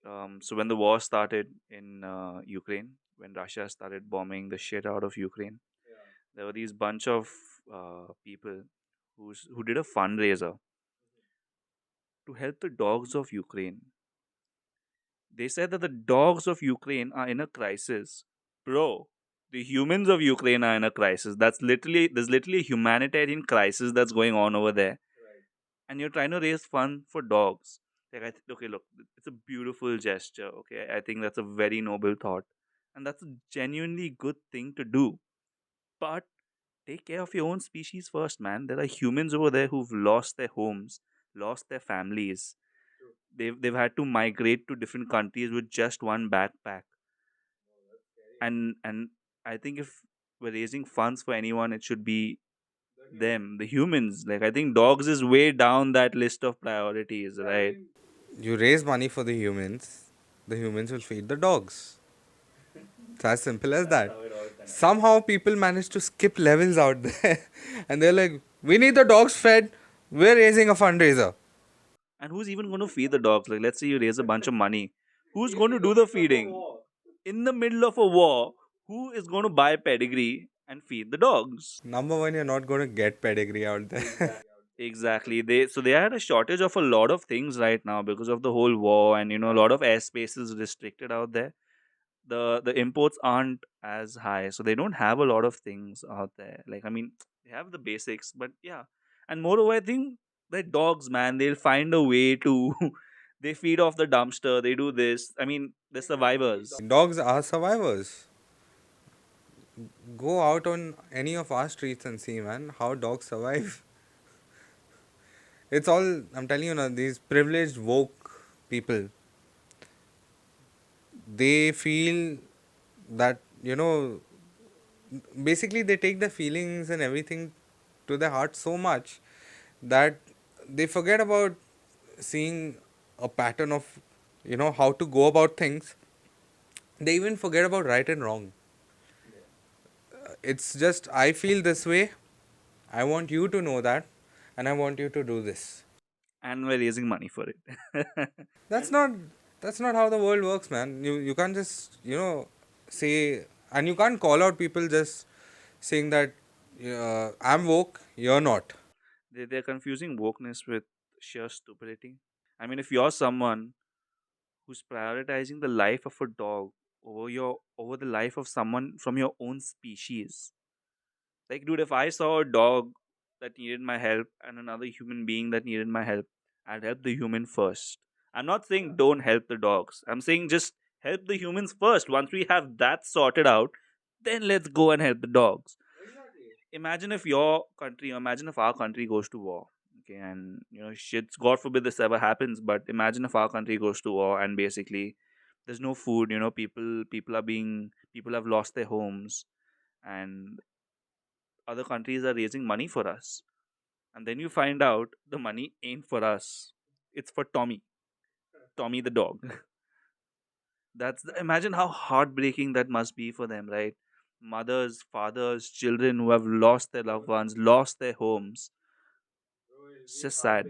So when the war started in Ukraine, when Russia started bombing the shit out of Ukraine, there were these bunch of people who did a fundraiser to help the dogs of Ukraine. They said that the dogs of Ukraine are in a crisis. Bro, the humans of Ukraine are in a crisis. There's literally a humanitarian crisis that's going on over there. And you're trying to raise fund for dogs. Like okay, look, it's a beautiful gesture. Okay, I think that's a very noble thought. And that's a genuinely good thing to do. But take care of your own species first, man. There are humans over there who've lost their homes, lost their families. They've had to migrate to different countries with just one backpack. And I think if we're raising funds for anyone, it should be them, the humans. Like I think dogs is way down that list of priorities, right? You raise money for the humans will feed the dogs. It's as simple as that. Somehow people manage to skip levels out there and they're like, we need the dogs fed. We're raising a fundraiser. And who's even going to feed the dogs? Like, let's say you raise a bunch of money. Who's going to do the feeding? In the middle of a war, who is going to buy pedigree and feed the dogs? Number one, you're not going to get pedigree out there. Exactly. They had a shortage of a lot of things right now because of the whole war, and a lot of airspace is restricted out there. The imports aren't as high, so they don't have a lot of things out there. Like I mean, they have the basics, but yeah. And moreover, I think the dogs, man, they'll find a way to. They feed off the dumpster. They do this. I mean, they're survivors. Dogs are survivors. Go out on any of our streets and see, man, how dogs survive. It's all, I'm telling you now, these privileged, woke people, they feel that, basically they take their feelings and everything to their heart so much that they forget about seeing a pattern of, how to go about things. They even forget about right and wrong. It's just, I feel this way. I want you to know that. And I want you to do this. And we're raising money for it. That's not that's not how the world works, man. You can't just say, and you can't call out people just saying that I'm woke, you're not. They're confusing wokeness with sheer stupidity. I mean, if you're someone who's prioritizing the life of a dog over the life of someone from your own species, like, dude, if I saw a dog that needed my help and another human being that needed my help, I'd help the human first. I'm not saying don't help the dogs. I'm saying just help the humans first. Once we have that sorted out, then let's go and help the dogs. Imagine if your country, imagine if our country goes to war. Okay, and shit, God forbid this ever happens, but imagine if our country goes to war and basically there's no food, people have lost their homes, and other countries are raising money for us. And then you find out the money ain't for us. It's for Tommy the dog. Imagine how heartbreaking that must be for them, right? Mothers, fathers, children who have lost their loved ones, lost their homes. It's just sad.